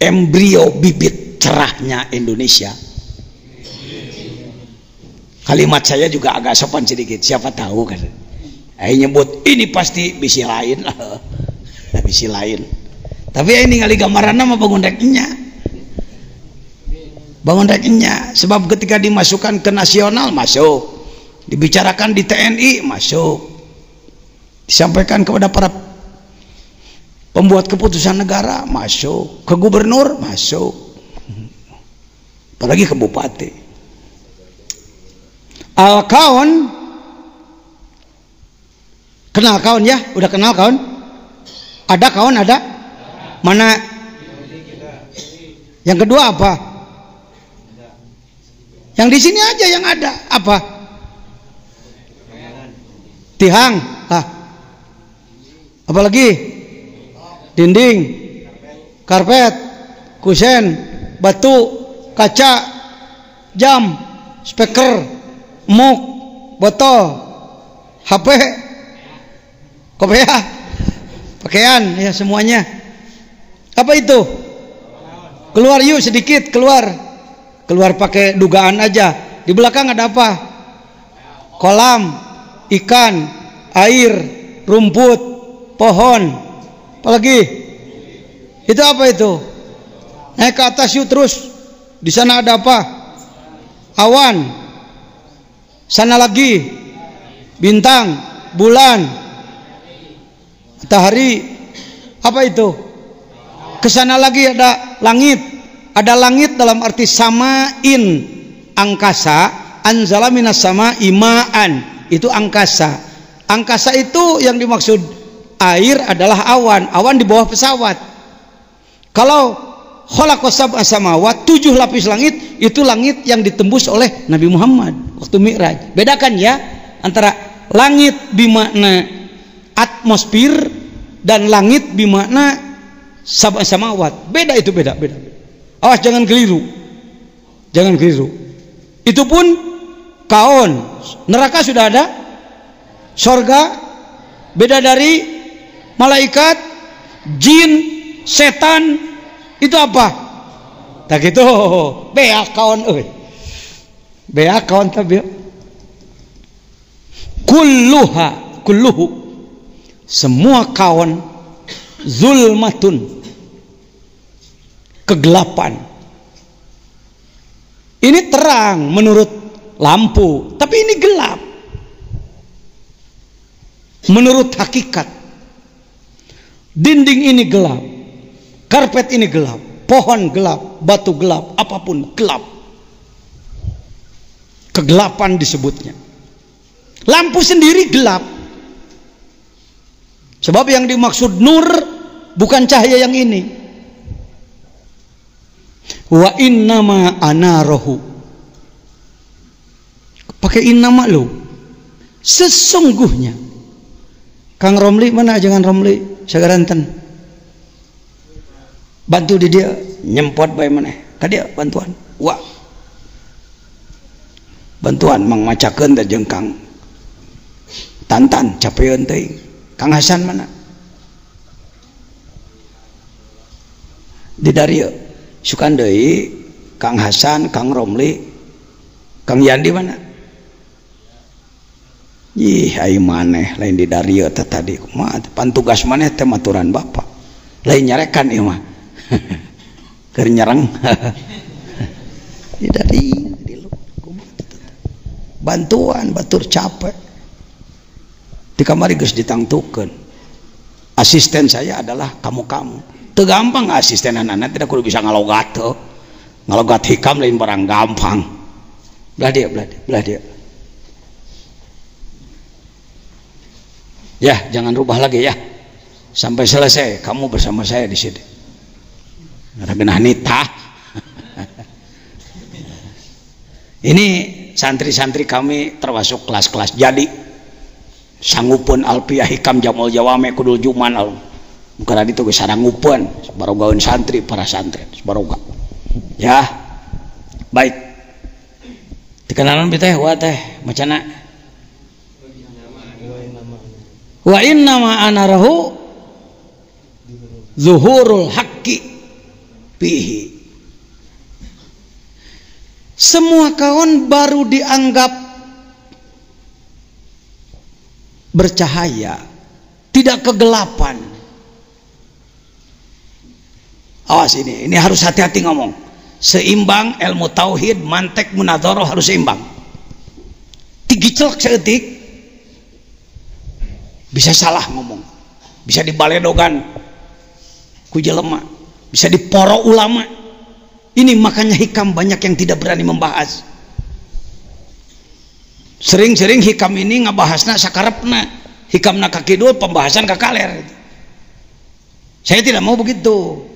embrio bibit cerahnya Indonesia. Kalimat saya juga agak sopan sedikit, siapa tahu kan. Nyebut ini pasti bisi lain lah. Bisi lain. Tapi ini kali gambaran nama bangun rekennya. Bangun rekennya. Sebab ketika dimasukkan ke nasional masuk. Dibicarakan di TNI masuk. Disampaikan kepada para pembuat keputusan negara masuk. Ke gubernur masuk. Apalagi ke bupati. Al-kaun, kenal kaun ya? Udah kenal kaun? Ada kaun ada? Mana? Yang kedua apa? Yang di sini aja yang ada apa? Tihang, apalagi? Dinding, karpet, kusen, batu, kaca, jam, speaker, muk, botol, HP, kopiah, pakaian, ya semuanya. Apa itu? Keluar yuk sedikit, keluar pakai dugaan aja. Di belakang ada apa? Kolam, ikan, air, rumput, pohon. Apalagi? Itu apa itu? Naik ke atas yuk terus. Di sana ada apa? Awan. Sana lagi bintang, bulan, matahari. Apa itu? Kesana lagi ada langit. Ada langit dalam arti samain, angkasa. Anzala minas sama imaan, itu angkasa. Angkasa itu yang dimaksud air adalah awan. Awan di bawah pesawat. Kalau khalaqas sab'a samawat, 7 lapis langit, itu langit yang ditembus oleh Nabi Muhammad waktu Mi'raj. Bedakan ya antara langit bimakna atmosfer dan langit bimakna sab'a samawat. Beda itu, beda. Awas jangan keliru. Jangan keliru. Itu pun kaon. Neraka sudah ada. Surga beda dari malaikat, jin, setan. Itu apa? Tak gitu. Bea kawan euy. Bea kawan tabi. Kulluhu. Semua kawan zulmatun. Kegelapan. Ini terang menurut lampu, tapi ini gelap. Menurut hakikat. Dinding ini gelap. Karpet ini gelap, pohon gelap, batu gelap, apapun gelap. Kegelapan disebutnya. Lampu sendiri gelap. Sebab yang dimaksud nur bukan cahaya yang ini. Wa innama anarahu. Pakai innama lo. Sesungguhnya. Kang Romli mana jangan Romli Sagaranten. Bantu di dia nyempot bae maneh. Ka dia bantuan. Wah. Bantuan mangmacakeun da jeung Kang Tantan capeun teuing. Kang Hasan mana? Di dario. Sukan deui Kang Hasan, Kang Romli, Kang Yandi mana? Ih, ai maneh lain di dario teh tadi. Kumaha pantugas maneh teh maturan Bapak. Lain nyarekan ieu mah. Keur nyerang. Tidak di bantuan batur capek. Di kamari geus ditangtukeun. Asisten saya adalah kamu. Teu gampang asisten anak tidak kudu bisa ngalogat tuh. Ngalogat hikam lain barang gampang. Belah dia. Ya, jangan rubah lagi ya. Sampai selesai kamu bersama saya di sini. Ragenah nitah. Ini santri-santri kami termasuk kelas-kelas jadi sanggupun alfiah hikam jamul jawame kudul juman bukan itu geus sarangupeun barogaun santri para santri baroga ya. Baik dikenalan bi teh wa teh macana wa inna ma anarahu zuhurul haqqi fihi. Semua kawan baru dianggap bercahaya, tidak kegelapan. Awas ini harus hati-hati ngomong. Seimbang ilmu tauhid, mantek, munadzarah harus seimbang. Tigiclek seeutik bisa salah ngomong, bisa dibaledogan ku jelema, bisa diporo ulama. Ini makanya hikam banyak yang tidak berani membahas. Sering-sering hikam ini ngabahasna sakarepna, hikamna kakidul, pembahasan kakaler. Saya tidak mau begitu.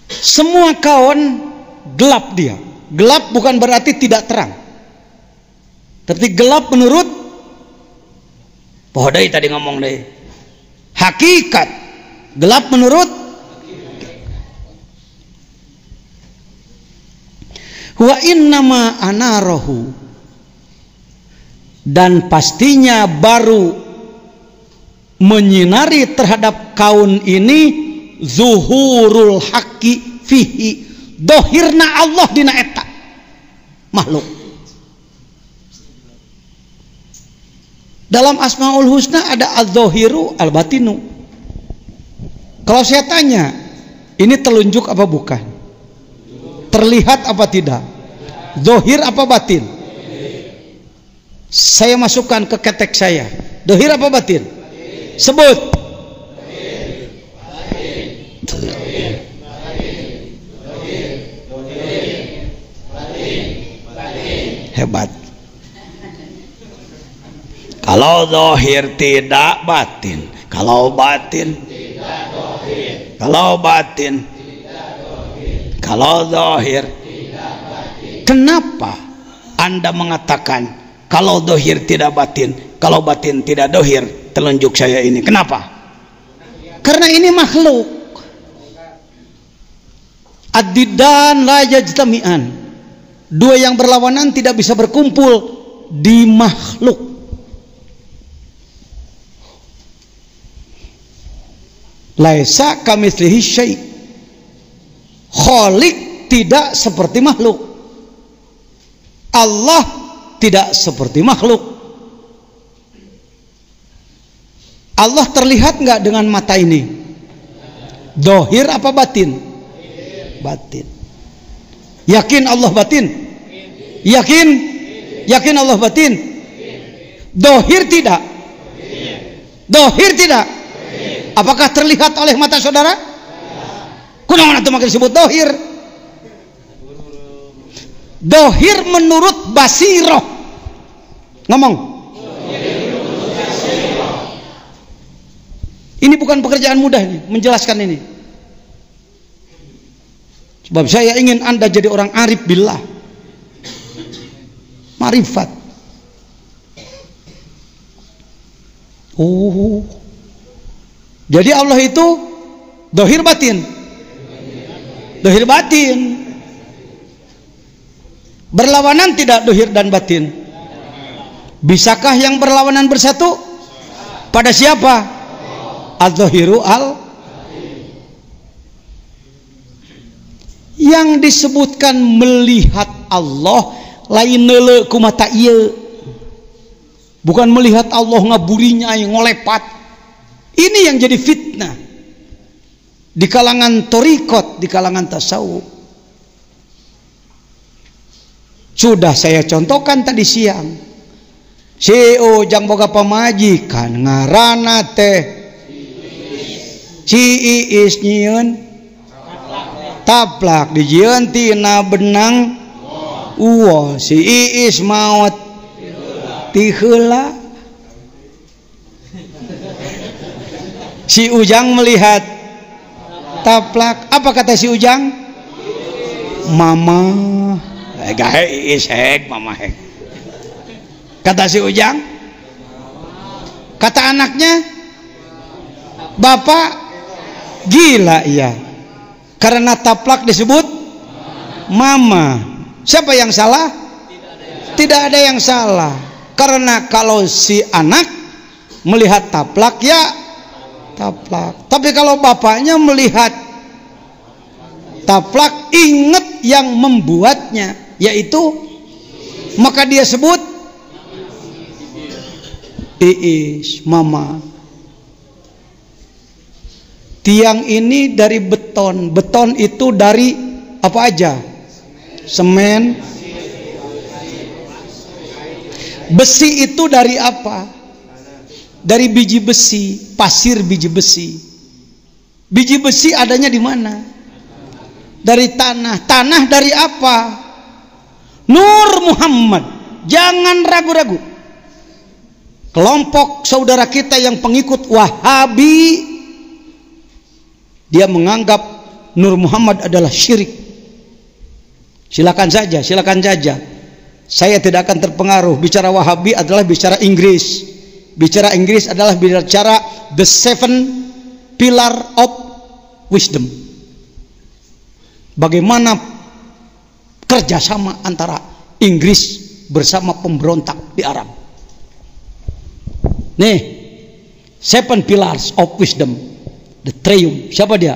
Semua kawan gelap dia. Gelap bukan berarti tidak terang. Tapi gelap menurut pohodai tadi ngomong deh. Hakikat. Gelap menurut wa innama anarahu, dan pastinya baru menyinari terhadap kaun ini zuhurul haqqi fihi, dohirna Allah dina eta makhluk. Dalam Asmaul Husna ada al-zahiru al-batinu. Kalau saya tanya, ini telunjuk apa bukan? Terlihat apa tidak? Zahir apa batin? Saya masukkan ke ketek saya. Zahir apa batin? Sebut. Hebat. Kalau zahir tidak batin, kalau batin tidak zahir, kalau batin tidak zahir, kalau zahir tidak batin. Kenapa Anda mengatakan kalau zahir tidak batin, kalau batin tidak zahir? Telunjuk saya ini. Kenapa? Karena ini makhluk. Ad-diddan la yajtami'an. Dua yang berlawanan tidak bisa berkumpul di makhluk. Laisa kamitslihi syai'. Khaliq tidak seperti makhluk. Allah tidak seperti makhluk. Allah terlihat nggak dengan mata ini? Dohir apa batin? Batin. Yakin Allah batin? Yakin? Yakin Allah batin? Dohir tidak? Dohir tidak? Apakah terlihat oleh mata saudara? Kunaon atuh maka disebut dohir? Dohir menurut basiroh. Ngomong. Ini bukan pekerjaan mudah ini, menjelaskan ini. Sebab saya ingin Anda jadi orang arif billah. Marifat. Oh. Jadi Allah itu dohir batin. Dohir batin. Berlawanan tidak dohir dan batin? Bisakah yang berlawanan bersatu? Pada siapa? Al-Zahiru yang disebutkan melihat Allah lain neule ku mata ieu. Bukan melihat Allah ngaburinya yang ngolepat. Ini yang jadi fitnah di kalangan torikot, di kalangan tasawuf. Sudah saya contohkan tadi siang. Si Ujang boga pamajikan ngarana teh si Iis nyieun taplak dijieun tina benang uwo si Iis maot ti heula. Si Ujang melihat taplak. Apa kata si Ujang? Mama. Gahe Iis hek, mama hek. Kata si Ujang. Kata anaknya, Bapak gila ya. Karena taplak disebut mama. Siapa yang salah? Tidak ada yang salah. Karena kalau si anak melihat taplak ya taplak. Tapi kalau bapaknya melihat taplak, ingat yang membuatnya, yaitu maka dia sebut Iis, mama. Tiang ini dari beton. Beton itu dari apa aja? Semen. Besi itu dari apa? Dari biji besi, pasir biji besi. Biji besi adanya di mana? Dari tanah. Tanah dari apa? Nur Muhammad. Jangan ragu-ragu. Kelompok saudara kita yang pengikut Wahabi, dia menganggap Nur Muhammad adalah syirik. Silakan saja, silakan saja. Saya tidak akan terpengaruh. Bicara Wahabi adalah bicara Inggris. Bicara Inggris adalah bicara the seven pillar of wisdom. Bagaimana kerjasama antara Inggris bersama pemberontak di Arab. Nih, seven pillars of wisdom, the triumph. Siapa dia?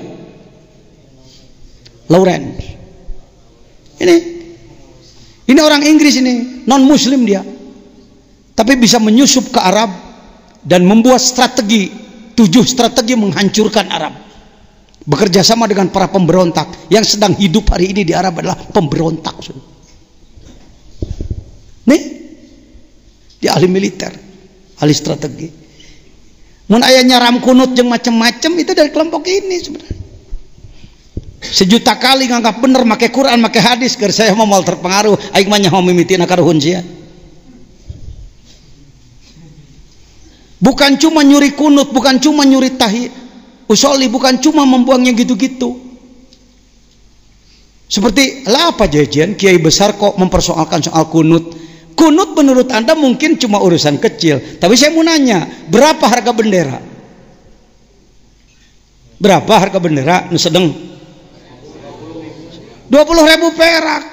Lawrence. Ini orang Inggris ini, non Muslim dia, tapi bisa menyusup ke Arab. dan membuat strategi, 7 strategi menghancurkan Arab. Bekerja sama dengan para pemberontak. Yang sedang hidup hari ini di Arab adalah pemberontak. Nih, dia ahli militer, ahli strategi. Mun aya nyaram kunut jeung macam-macam itu dari kelompok ini sebenarnya. Sejuta kali nganggap bener make Quran, make hadis, keur saya mau terpengaruh, aing mah nyaho mimitina karuhun sia. Bukan cuma nyuri kunut, bukan cuma nyuri tahi usoli, bukan cuma membuangnya gitu-gitu. Seperti lah apa jajan kiai besar kok mempersoalkan soal kunut. Kunut menurut Anda mungkin cuma urusan kecil, tapi saya mau nanya, berapa harga bendera? Berapa harga bendera? Nu sedeng 20.000 perak.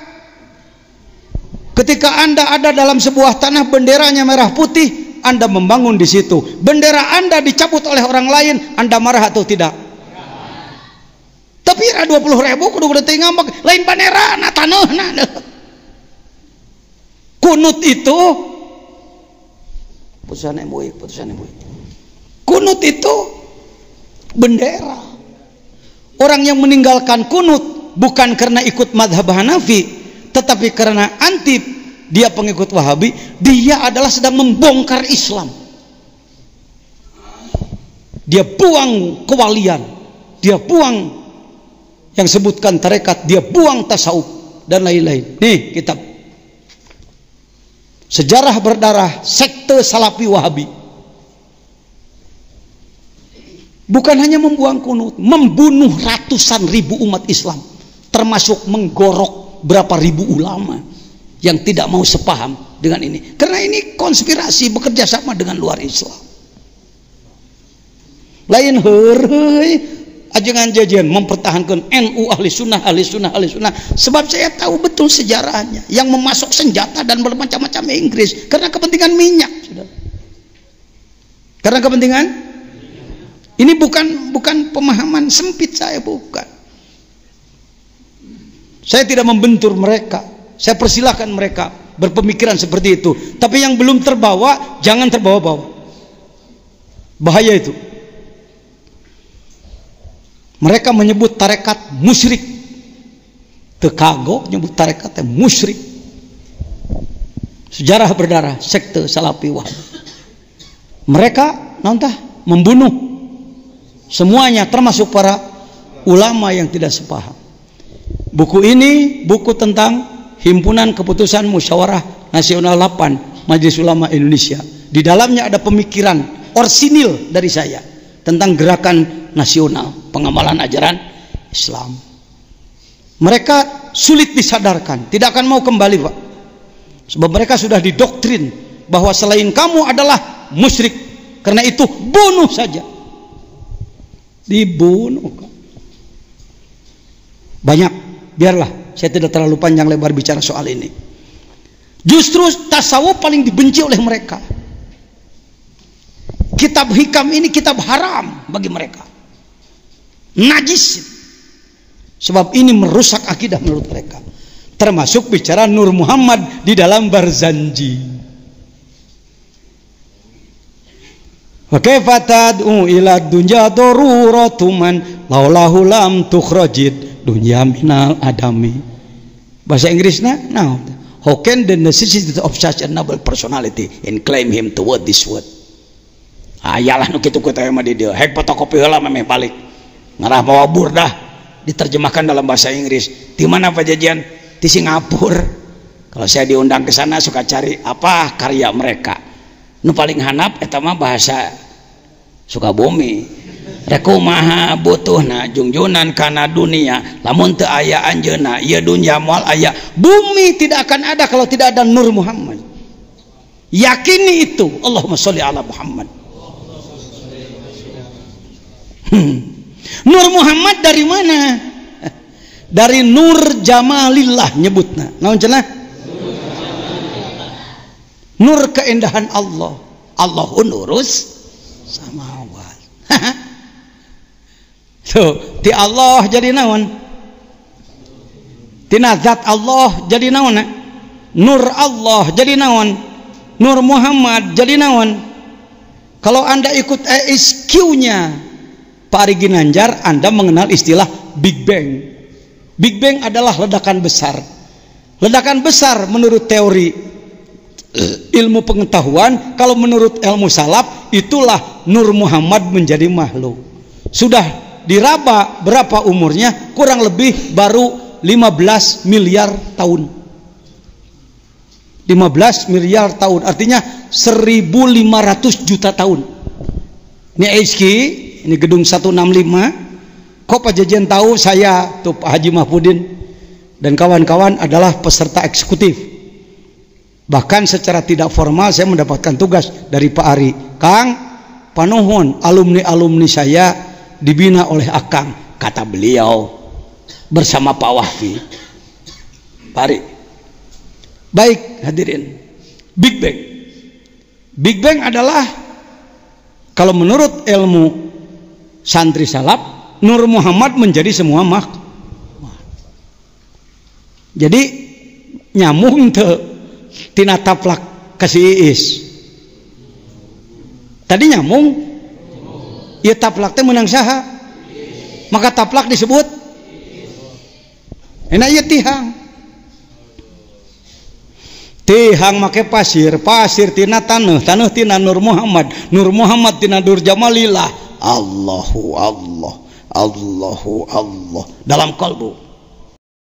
Ketika Anda ada dalam sebuah tanah benderanya merah putih, Anda membangun di situ. Bendera Anda dicabut oleh orang lain, Anda marah atau tidak? Tapi 20.000 kudu ngambek, lain bendera na taneuhna. Kunut itu putusan MUI. Kunut itu bendera. Orang yang meninggalkan kunut bukan karena ikut madhab Hanafi, tetapi karena anti, dia pengikut Wahabi, dia adalah sedang membongkar Islam. Dia buang kewalian, dia buang yang sebutkan tarekat, dia buang tasawuf dan lain-lain. Nih kitab Sejarah Berdarah Sekte Salafi Wahabi. Bukan hanya membuang kunut, membunuh ratusan ribu umat Islam, termasuk menggorok berapa ribu ulama yang tidak mau sepaham dengan ini. Karena ini konspirasi, bekerja sama dengan luar Islam. Lain heureuy ajengan jajan mempertahankan NU ahli sunnah. Sebab saya tahu betul sejarahnya, yang memasok senjata dan bermacam-macam Inggris karena kepentingan minyak. Karena kepentingan ini bukan pemahaman sempit saya, bukan. Saya tidak membentur mereka, saya persilahkan mereka berpemikiran seperti itu. Tapi yang belum terbawa, jangan terbawa-bawa. Bahaya itu. Mereka menyebut tarekat musyrik. Tekago nyebut tarekatnya musyrik. Sejarah Berdarah Sekte Salafi Wahabi. Mereka nantah membunuh semuanya, termasuk para ulama yang tidak sepaham. Buku ini buku tentang Himpunan Keputusan Musyawarah Nasional 8 Majelis Ulama Indonesia. Di dalamnya ada pemikiran orsinil dari saya tentang gerakan nasional pengamalan ajaran Islam. Mereka sulit disadarkan, tidak akan mau kembali, Pak. Sebab mereka sudah didoktrin bahwa selain kamu adalah musyrik. Karena itu bunuh saja. Dibunuh. Banyak, biarlah saya tidak terlalu panjang lebar bicara soal ini. Justru tasawuf paling dibenci oleh mereka. Kitab hikam ini kitab haram bagi mereka, najis, sebab ini merusak akidah menurut mereka. Termasuk bicara Nur Muhammad di dalam Barzanji. Wa kaifa tad'u ila dunya daruratuman laulahu lam tukhrajid dunya minal adami. Bahasa Inggrisnya, now how can the necessity of such a noble personality and claim him toward this word. Ayalah nu kitu ku teh mah di dieu. Hek fotokopi heula memeh balik. Ngarah mawa burdah diterjemahkan dalam bahasa Inggris. Di mana Pak Jajan? Di Singapura. Kalau saya diundang ke sana suka cari apa karya mereka. Nu paling handap eta mah bahasa Sukabumi. Rek kumaha butuhna jungjunan kana dunia lamun teu aya anjeunna ieu dunya moal aya. Bumi tidak akan ada kalau tidak ada Nur Muhammad. Yakini itu. Allahumma sholli ala Muhammad. Nur Muhammad dari mana? Dari Nur Jamalillah nyebutna. Naon cenah? Nur keindahan Allah. Allahun nurus samawat. Tuh, ti Allah jadi naon? Tina zat Allah jadi naon? Nur Allah jadi naon? Nur Muhammad jadi naon? Kalau Anda ikut ESQ-nya Pak Ari Ginanjar, Anda mengenal istilah Big Bang. Big Bang adalah ledakan besar. Ledakan besar menurut teori ilmu pengetahuan, kalau menurut ilmu salaf itulah Nur Muhammad menjadi makhluk. Sudah diraba berapa umurnya? Kurang lebih baru 15 miliar tahun. 15 miliar tahun, artinya 1.500 juta tahun. Ini ESQ, ini gedung 165. Kok Pak Jajan tahu saya tuh Pak Haji Mahfudin dan kawan-kawan adalah peserta eksekutif. Bahkan secara tidak formal saya mendapatkan tugas dari Pak Ari. Kang, panuhun alumni-alumni saya dibina oleh Akang, kata beliau bersama Pak Wahfi. Pak Ari. Baik hadirin, Big Bang. Big Bang adalah kalau menurut ilmu santri salaf, Nur Muhammad menjadi semua makhluk. Jadi nyambung te tina taplak kasih Iis. Tadi nyambung, ya taplak teh menang saha, maka taplak disebut enak ya tihang. Tihang make pasir, pasir tina tanah, tanah tina Nur Muhammad, Nur Muhammad tina Nur Jamalillah. Allahu Allah, Allahu Allah dalam kalbu.